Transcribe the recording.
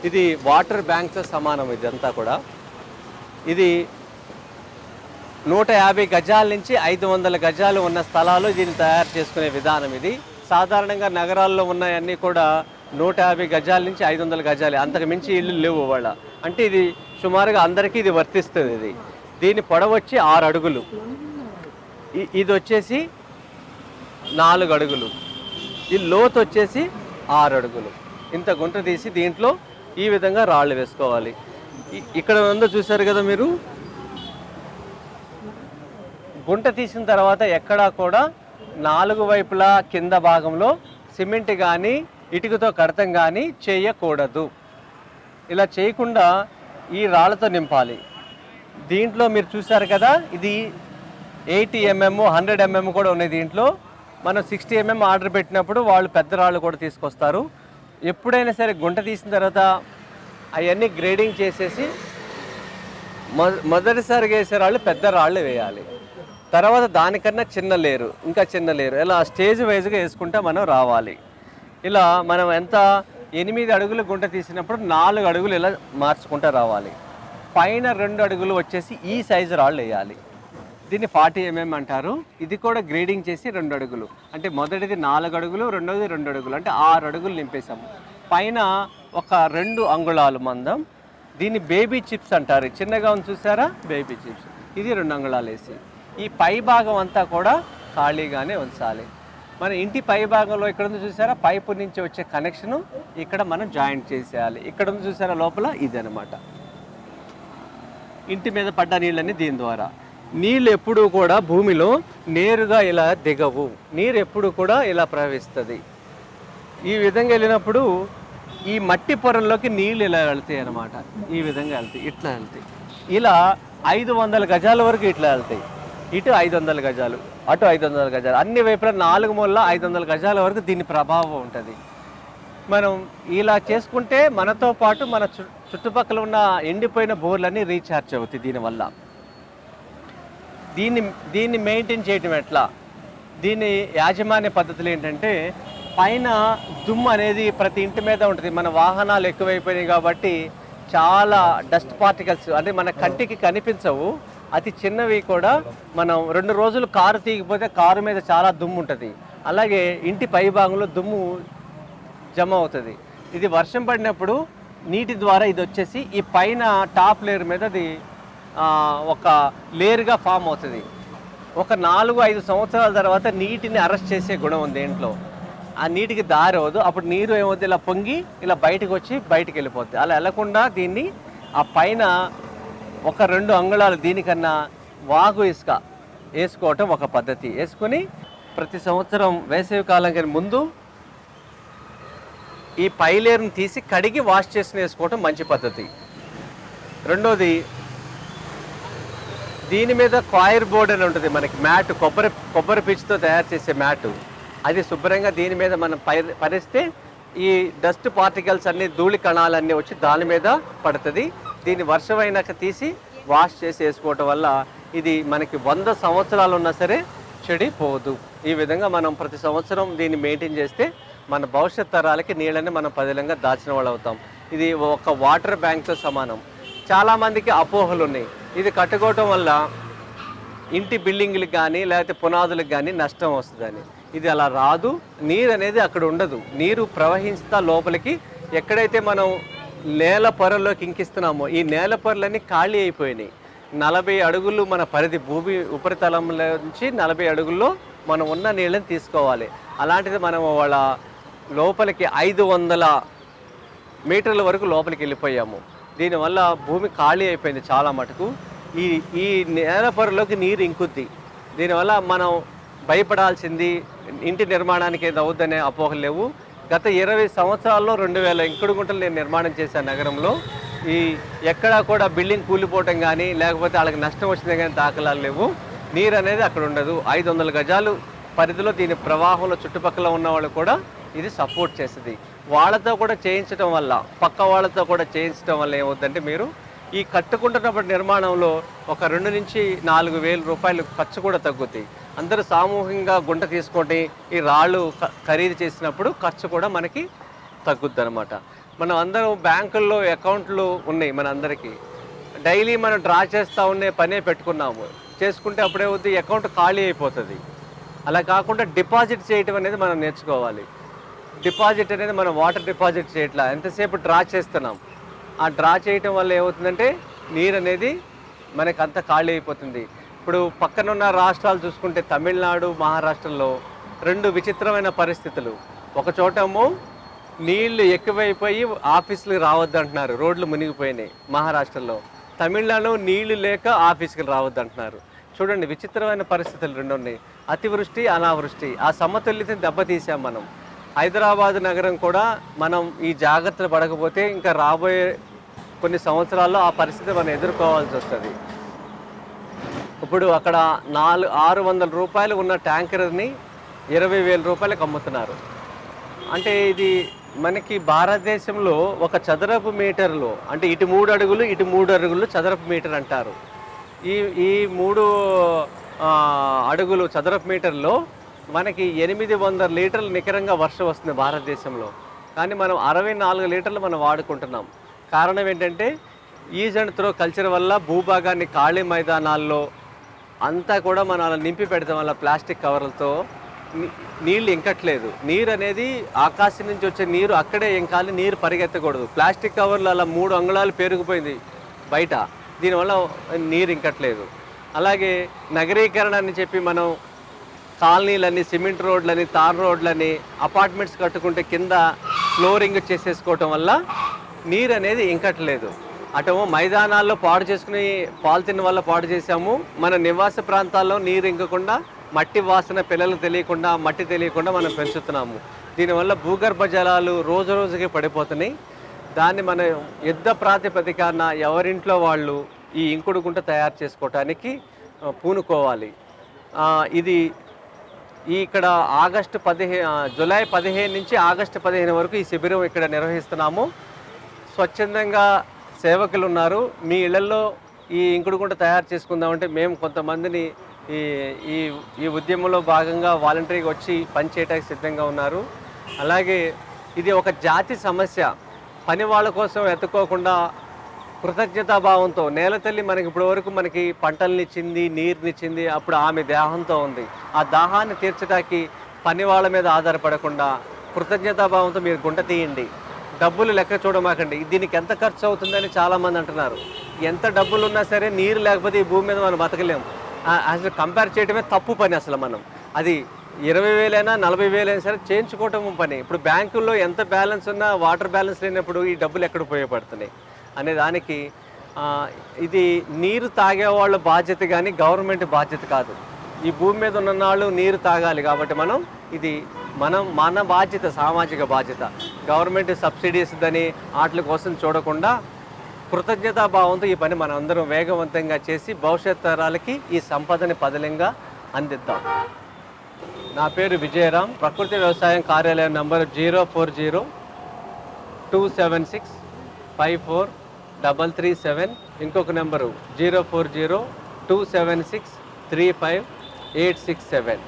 ఇది వాటర్ బ్యాంక్తో సమానం. ఇదంతా కూడా ఇది 150 గజాల నుంచి 500 గజాలు ఉన్న స్థలాలు దీన్ని తయారు చేసుకునే విధానం ఇది. సాధారణంగా నగరాల్లో ఉన్నాయన్నీ కూడా 150 గజాల నుంచి 500 గజాలు, అంతకు మించి ఇల్లు లేవు వాళ్ళ. అంటే ఇది సుమారుగా అందరికీ ఇది వర్తిస్తుంది. దీని పొడవు వచ్చి 6 అడుగులు, ఇది వచ్చేసి 4 అడుగులు, ఈ లోతు వచ్చేసి 6 అడుగులు. ఇంత గుంట తీసి దీంట్లో ఈ విధంగా రాళ్ళు వేసుకోవాలి. ఇక్కడ ఉందో చూసారు కదా మీరు, గుంట తీసిన తర్వాత ఎక్కడా కూడా 4 వైపులా కింద భాగంలో సిమెంట్ కానీ ఇటుకతో కడతం కానీ చేయకూడదు. ఇలా చేయకుండా ఈ రాళ్ళతో నింపాలి. దీంట్లో మీరు చూసారు కదా, ఇది 80 mm 100 mm కూడా ఉన్నాయి. దీంట్లో మనం 60 mm ఆర్డర్ పెట్టినప్పుడు వాళ్ళు పెద్ద రాళ్ళు కూడా తీసుకొస్తారు. ఎప్పుడైనా సరే గుంట తీసిన తర్వాత అవన్నీ గ్రేడింగ్ చేసేసి మొదటిసారిగా వేసే రాళ్ళు పెద్ద రాళ్ళు వేయాలి. తర్వాత దానికన్నా చిన్న లేరు, ఇంకా చిన్న లేరు, ఇలా స్టేజ్ వైజ్గా వేసుకుంటా మనం రావాలి. ఇలా మనం ఎంత 8 అడుగులు గుంట తీసినప్పుడు 4 అడుగులు ఇలా మార్చుకుంటూ రావాలి. పైన 2 అడుగులు వచ్చేసి ఈ సైజు రాళ్ళు వేయాలి. దీన్ని 40 mm అంటారు. ఇది కూడా గ్రేడింగ్ చేసి 2 అడుగులు, అంటే మొదటిది 4 అడుగులు, రెండవది 2 అడుగులు, అంటే 6 అడుగులు నింపేశాము. పైన ఒక 2 అంగుళాలు మందం, దీన్ని బేబీ చిప్స్ అంటారు. చిన్నగా ఉంది చూసారా, బేబీ చిప్స్. ఇది 2 అంగుళాలు వేసి ఈ పై భాగం అంతా కూడా ఖాళీగానే ఉంచాలి. మన ఇంటి పై భాగంలో ఇక్కడ ఉంది చూసారా, పైపు నుంచి వచ్చే కనెక్షను ఇక్కడ మనం జాయింట్ చేసేయాలి. ఇక్కడ ఉంది చూసారా లోపల, ఇది అనమాట. ఇంటి మీద పడ్డ నీళ్ళని దీని ద్వారా. నీళ్ళు ఎప్పుడూ కూడా భూమిలో నేరుగా ఇలా దిగవు, నీరు ఎప్పుడు కూడా ఇలా ప్రవహిస్తుంది. ఈ విధంగా వెళ్ళినప్పుడు ఈ మట్టి పొరల్లోకి నీళ్ళు ఇలా వెళ్తాయి అన్నమాట. ఈ విధంగా వెళ్తాయి, ఇట్లా వెళ్తాయి. ఇలా 500 గజాల వరకు ఇట్లా వెళ్తాయి. ఇటు 500 గజాలు, అటు 500 గజాలు, అన్ని వైపులా 4 మూలల 500 గజాల వరకు దీని ప్రభావం ఉంటుంది. మనం ఇలా చేసుకుంటే మనతో పాటు మన చుట్టుపక్కల ఉన్న ఎండిపోయిన బోర్లన్నీ రీఛార్జ్ అవుతాయి దీనివల్ల. దీన్ని మెయింటైన్ చేయటం ఎట్లా, దీని యాజమాన్య పద్ధతులు ఏంటంటే, పైన దుమ్ము అనేది ప్రతి ఇంటి మీద ఉంటుంది. మన వాహనాలు ఎక్కువైపోయినాయి కాబట్టి చాలా డస్ట్ పార్టికల్స్, అంటే మన కంటికి కనిపించవు, అతి చిన్నవి కూడా. మనం 2 రోజులు కారు తీగిపోతే కారు మీద చాలా దుమ్ము ఉంటుంది. అలాగే ఇంటి పై భాగంలో దుమ్ము జమ అవుతుంది. ఇది వర్షం పడినప్పుడు నీటి ద్వారా ఇది వచ్చేసి ఈ పైన టాప్ లేయర్ మీద అది ఒక లేయర్గా ఫామ్ అవుతుంది. ఒక 4-5 సంవత్సరాల తర్వాత నీటిని అరెస్ట్ చేసే గుణం ఉంది దీంట్లో. ఆ నీటికి దారి అవ్వదు. అప్పుడు నీరు ఏమవుతుంది, ఇలా పొంగి ఇలా బయటకు వచ్చి బయటికి వెళ్ళిపోతుంది. అలా వెళ్ళకుండా దీన్ని ఆ పైన ఒక 2 అంగుళాలు దీనికన్నా వాగు ఇసుక వేసుకోవటం ఒక పద్ధతి. వేసుకొని ప్రతి సంవత్సరం వేసవి కాలం ముందు ఈ పై లేయర్ని తీసి కడిగి వాష్ చేసుకుని వేసుకోవటం మంచి పద్ధతి. రెండోది, దీని మీద కాయిర్ బోర్డ్ అని ఉంటుంది మనకి, మ్యాట్, కొబ్బరి పీచుతో తయారు చేసే మ్యాటు. అది శుభ్రంగా దీని మీద మనం పరిస్తే ఈ డస్ట్ పార్టికల్స్ అన్నీ, ధూళి కణాలన్నీ వచ్చి దాని మీద పడుతుంది. దీన్ని వర్షమైనాక తీసి వాష్ చేసి వేసుకోవటం వల్ల ఇది మనకి 100 సంవత్సరాలు ఉన్నా సరే చెడిపోదు. ఈ విధంగా మనం ప్రతి సంవత్సరం దీన్ని మెయింటైన్ చేస్తే మన భవిష్యత్ తరాలకి నీళ్ళని మనం పదిలంగా దాచిన వాళ్ళు అవుతాం. ఇది ఒక వాటర్ బ్యాంక్తో సమానం. చాలామందికి అపోహలు ఉన్నాయి, ఇది కట్టుకోవటం వల్ల ఇంటి బిల్డింగ్లకు కానీ లేకపోతే పునాదులకు కానీ నష్టం వస్తుందని. ఇది అలా రాదు. నీరు అనేది అక్కడ ఉండదు. నీరు ప్రవహిస్తా లోపలికి, ఎక్కడైతే మనం నేల పొరల్లోకి ఇంకిస్తున్నామో ఈ నేల పొరలన్నీ ఖాళీ అయిపోయినాయి. 40 అడుగులు మన పరిధి, భూమి ఉపరితలంలో నుంచి 40 అడుగుల్లో మనం ఉన్న నీళ్ళని తీసుకోవాలి. అలాంటిది మనం వాళ్ళ లోపలికి 500 మీటర్ల వరకు లోపలికి వెళ్ళిపోయాము. దీనివల్ల భూమి ఖాళీ అయిపోయింది చాలా మటుకు. ఈ నేల పొరలోకి నీరు ఇంకుద్ది. దీనివల్ల మనం భయపడాల్సింది ఇంటి నిర్మాణానికి ఏది అవుద్దనే అపోహలు లేవు. గత 20 సంవత్సరాల్లో 2000 ఇంకుడు గుంటలు నేను నిర్మాణం చేశాను నగరంలో. ఎక్కడా కూడా బిల్డింగ్ కూలిపోవటం కానీ లేకపోతే వాళ్ళకి నష్టం వచ్చింది కానీ దాఖలాలు లేవు. నీరు అనేది అక్కడ ఉండదు. 500 గజాలు పరిధిలో దీని ప్రవాహంలో చుట్టుపక్కల ఉన్న వాళ్ళు కూడా ఇది సపోర్ట్ చేస్తుంది. వాళ్ళతో కూడా చేయించడం వల్ల, పక్క వాళ్ళతో కూడా చేయించడం వల్ల ఏమవుతుందంటే, మీరు ఈ కట్టుకుంటున్నప్పుడు నిర్మాణంలో ఒక 2 నుంచి 4 వేల రూపాయలు ఖర్చు కూడా తగ్గుతాయి. అందరూ సామూహికంగా గుంట తీసుకొని ఈ రాళ్ళు ఖరీదు చేసినప్పుడు ఖర్చు కూడా మనకి తగ్గుద్ది అనమాట. మనం అందరం బ్యాంకుల్లో అకౌంట్లు ఉన్నాయి మన అందరికీ. డైలీ మనం డ్రా చేస్తూ ఉండే పనే పెట్టుకున్నాము. చేసుకుంటే అప్పుడేమవుతుంది, అకౌంట్ ఖాళీ అయిపోతుంది. అలా కాకుండా డిపాజిట్ చేయటం అనేది మనం నేర్చుకోవాలి. డిపాజిట్ అనేది మనం వాటర్ డిపాజిట్ చేయట్లా, ఎంతసేపు డ్రా చేస్తున్నాం. ఆ డ్రా చేయటం వల్ల ఏమవుతుందంటే నీరు అనేది మనకు అంత ఖాళీ అయిపోతుంది. ఇప్పుడు పక్కనున్న రాష్ట్రాలు చూసుకుంటే తమిళనాడు, మహారాష్ట్రలో రెండు విచిత్రమైన పరిస్థితులు. ఒక చోటేమో నీళ్లు ఎక్కువైపోయి ఆఫీసులకు రావద్దు అంటున్నారు, రోడ్లు మునిగిపోయినాయి మహారాష్ట్రలో. తమిళనాడులో నీళ్లు లేక ఆఫీసుకి రావద్దు అంటున్నారు. చూడండి, విచిత్రమైన పరిస్థితులు రెండు ఉన్నాయి. అతివృష్టి, అనావృష్టి, ఆ సమతుల్యతని దెబ్బతీసాం మనం. హైదరాబాద్ నగరం కూడా మనం ఈ జాగ్రత్తలు పడకపోతే ఇంకా రాబోయే కొన్ని సంవత్సరాల్లో ఆ పరిస్థితి మనం ఎదుర్కోవాల్సి వస్తుంది. ఇప్పుడు అక్కడ 600 రూపాయలు ఉన్న ట్యాంకర్ని 20,000 రూపాయలకు అమ్ముతున్నారు. అంటే ఇది మనకి భారతదేశంలో ఒక చదరపు మీటర్లో, అంటే ఇటు 3 అడుగులు ఇటు 3 అడుగులు చదరపు మీటర్ అంటారు. ఈ 3 అడుగులు చదరపు మీటర్లో మనకి 800 లీటర్లు నికరంగా వర్షం వస్తుంది భారతదేశంలో. కానీ మనం 64 లీటర్లు మనం వాడుకుంటున్నాం. కారణం ఏంటంటే ఈజ్ అండ్ త్రో కల్చర్ వల్ల భూభాగాన్ని ఖాళీ మైదానాల్లో అంతా కూడా మనం అలా నింపి పెడతాం వల్ల ప్లాస్టిక్ కవర్లతో నీళ్ళు ఇంకట్లేదు. నీరు అనేది ఆకాశం నుంచి వచ్చే నీరు అక్కడే ఇంకాలి, నీరు పరిగెత్తకూడదు. ప్లాస్టిక్ కవర్లు అలా 3 అంగుళాలు పెరిగిపోయింది బయట, దీనివల్ల నీరు ఇంకట్లేదు. అలాగే నగరీకరణ అని చెప్పి మనం కాలనీలని, సిమెంట్ రోడ్లని, తార్ రోడ్లని, అపార్ట్మెంట్స్ కట్టుకుంటే కింద ఫ్లోరింగ్ చేసేసుకోవటం వల్ల నీరు అనేది ఇంకట్లేదు. అటేమో మైదానాల్లో పాడు చేసుకుని పాలిథిన్ వల్ల పాడు చేసాము. మన నివాస ప్రాంతాల్లో నీరు ఇంకకుండా మట్టి వాసన పిల్లలకు తెలియకుండా, మట్టి తెలియకుండా మనం పెంచుతున్నాము. దీనివల్ల భూగర్భ జలాలు రోజు రోజుకి పడిపోతున్నాయి. దాన్ని మనం యుద్ధ ప్రాతిపదికన ఎవరింట్లో వాళ్ళు ఈ ఇంకుడు గుంట తయారు చేసుకోవటానికి పూనుకోవాలి. ఇది ఇక్కడ జూలై 15 నుంచి ఆగస్టు 15 వరకు ఈ శిబిరం ఇక్కడ నిర్వహిస్తున్నాము. స్వచ్ఛందంగా సేవకులు ఉన్నారు. మీ ఇళ్లలో ఈ ఇంకుడు గుంట తయారు చేసుకుందామంటే మేము కొంతమందిని ఈ ఉద్యమంలో భాగంగా వాలంటరీగా వచ్చి పనిచేయడానికి సిద్ధంగా ఉన్నారు. అలాగే ఇది ఒక జాతి సమస్య. పని వాళ్ళ కోసం ఎత్తుకోకుండా కృతజ్ఞతాభావంతో, నేల తల్లి మనకి ఇప్పటి వరకు మనకి పంటలనిచ్చింది, నీరునిచ్చింది, అప్పుడు ఆమె దాహంతో ఉంది. ఆ దాహాన్ని తీర్చడానికి పని వాళ్ళ మీద ఆధారపడకుండా కృతజ్ఞతాభావంతో మీరు గుంట తీయండి. డబ్బులు లెక్క చూడమాకండి. దీనికి ఎంత ఖర్చు అవుతుందని చాలామంది అంటున్నారు. ఎంత డబ్బులు ఉన్నా సరే నీరు లేకపోతే ఈ భూమి మీద మనం బతకలేము. అసలు కంపేర్ చేయడమే తప్పు పని. అసలు మనం అది 20,000 అయినా 40,000 అయినా సరే చేయించుకోవటం పని. ఇప్పుడు బ్యాంకుల్లో ఎంత బ్యాలెన్స్ ఉన్నా వాటర్ బ్యాలెన్స్ లేనప్పుడు ఈ డబ్బులు ఎక్కడ ఉపయోగపడుతున్నాయి అనే దానికి ఇది నీరు తాగేవాళ్ళ బాధ్యత కానీ గవర్నమెంట్ బాధ్యత కాదు. ఈ భూమి మీద ఉన్న వాళ్ళు నీరు తాగాలి కాబట్టి ఇది మన బాధ్యత, సామాజిక బాధ్యత. గవర్నమెంట్ సబ్సిడీస్ దని వాటి కోసం చూడకుండా కృతజ్ఞతాభావంతో ఈ పని మనం అందరం వేగవంతంగా చేసి భవిష్యత్ తరాలకి ఈ సంపదని పదిలంగా అందిద్దాం. నా పేరు విజయరాం. ప్రకృతి వ్యవసాయం కార్యాలయం నంబర్ 040-276-54-337. ఇంకొక నెంబరు 040-276-35867.